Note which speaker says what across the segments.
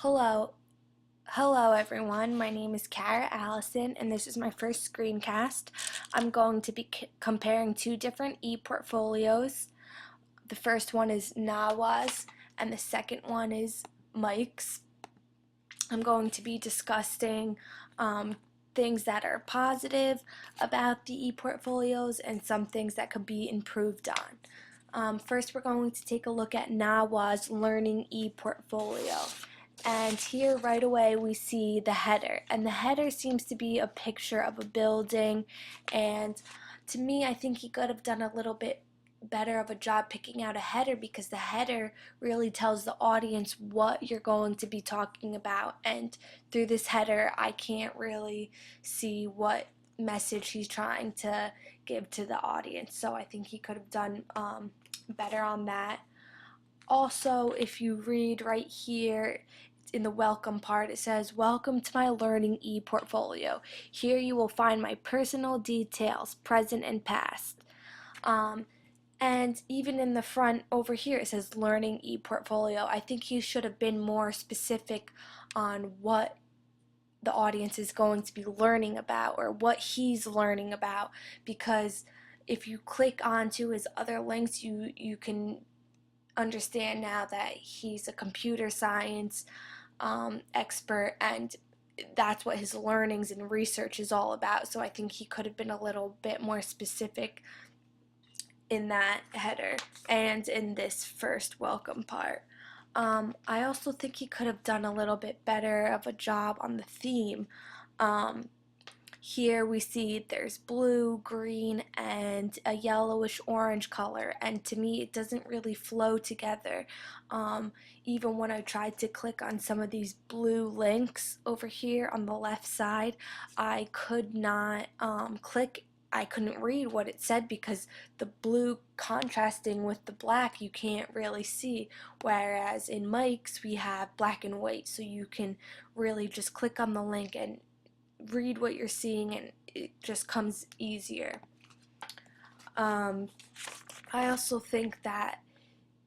Speaker 1: Hello, hello everyone. My name is Kara Allison, and this is my first screencast. I'm going to be comparing two different e-portfolios. The first one is Nawa's, and the second one is Mike's. I'm going to be discussing things that are positive about the e-portfolios and some things that could be improved on. First, we're going to take a look at Nawa's Learning e-portfolio. And here right away we see the header, and the header seems to be a picture of a building, and to me I think he could have done a little bit better of a job picking out a header, because the header really tells the audience what you're going to be talking about, and through this header I can't really see what message he's trying to give to the audience, so I think he could have done better on that. Also, if you read right here in the welcome part, it says, "Welcome to my learning e-portfolio. Here you will find my personal details, present and past." Um, and even in the front over here, it says learning e-portfolio. I think he should have been more specific on what the audience is going to be learning about, or what he's learning about, because if you click onto his other links, you can understand now that he's a computer science expert, and that's what his learnings and research is all about. So I think he could have been a little bit more specific in that header and in this first welcome part. I also think he could have done a little bit better of a job on the theme. Here we see there's blue, green, and a yellowish orange color, and to me it doesn't really flow together. Even when I tried to click on some of these blue links over here on the left side, I could not I couldn't read what it said, because the blue contrasting with the black you can't really see, whereas in Mike's we have black and white, so you can really just click on the link and read what you're seeing, and it just comes easier. I also think that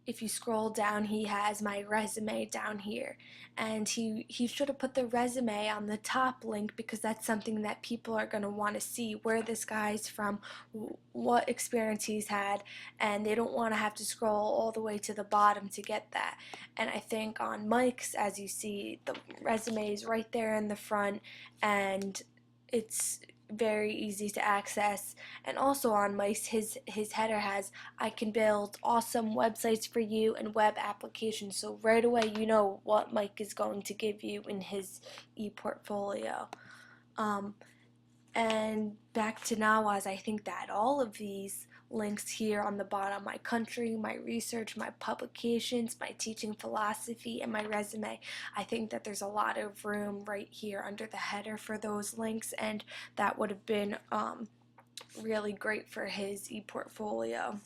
Speaker 1: if you scroll down, he has my resume down here, and he should have put the resume on the top link, because that's something that people are going to want to see, where this guy's from, what experience he's had, and they don't want to have to scroll all the way to the bottom to get that. And I think on Mike's, as you see, the resume is right there in the front, and it's very easy to access. And also on Mike's, his header has, "I can build awesome websites for you and web applications," so right away you know what Mike is going to give you in his e-portfolio. And back to Nawaz, I think that all of these links here on the bottom, my country, my research, my publications, my teaching philosophy, and my resume, I think that there's a lot of room right here under the header for those links, and that would have been really great for his e-portfolio.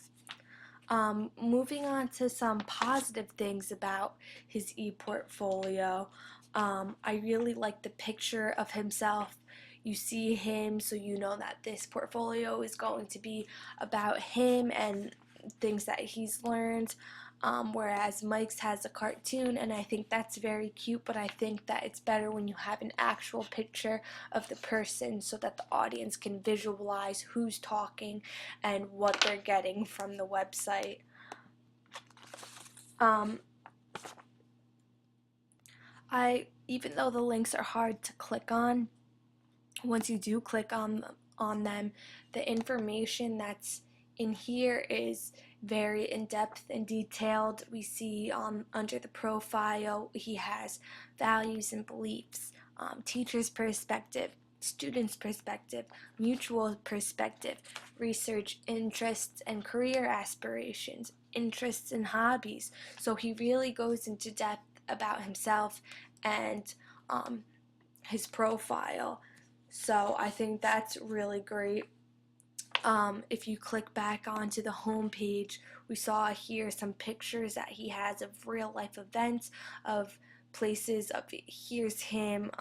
Speaker 1: Moving on to some positive things about his e-portfolio, I really like the picture of himself. You see him, so you know that this portfolio is going to be about him and things that he's learned. Whereas Mike's has a cartoon, and I think that's very cute, but I think that it's better when you have an actual picture of the person, so that the audience can visualize who's talking and what they're getting from the website. Even though the links are hard to click on, once you do click on them, the information that's in here is very in-depth and detailed. We see under the profile, he has values and beliefs, teacher's perspective, student's perspective, mutual perspective, research interests and career aspirations, interests and hobbies. So he really goes into depth about himself and his profile. So I think that's really great. If you click back onto the home page, we saw here some pictures that he has of real life events, of places. Of here's him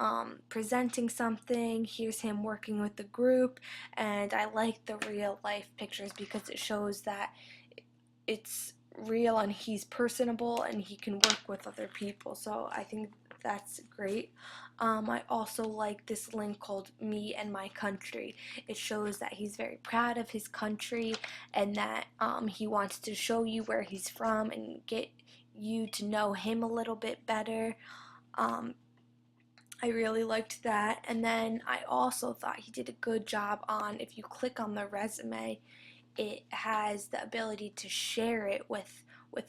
Speaker 1: presenting something, here's him working with the group, and I like the real life pictures because it shows that it's real and he's personable and he can work with other people. So I think that's great. I also like this link called Me and My Country. It shows that he's very proud of his country and that he wants to show you where he's from and get you to know him a little bit better. Um, I really liked that. And then I also thought he did a good job on, if you click on the resume, it has the ability to share it with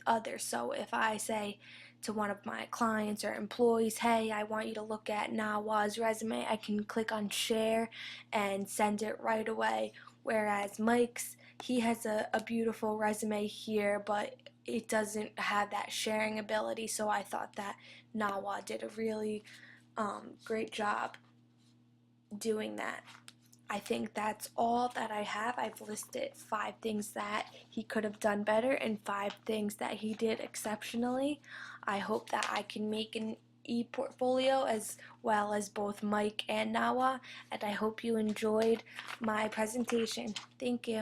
Speaker 1: others. So if I say to one of my clients or employees, hey, I want you to look at Nawa's resume, I can click on share and send it right away. Whereas Mike's, he has a beautiful resume here, but it doesn't have that sharing ability. So I thought that Nawa did a really great job doing that. I think that's all that I have. I've listed 5 things that he could have done better and 5 things that he did exceptionally. I hope that I can make an e-portfolio as well as both Mike and Nawa, and I hope you enjoyed my presentation. Thank you.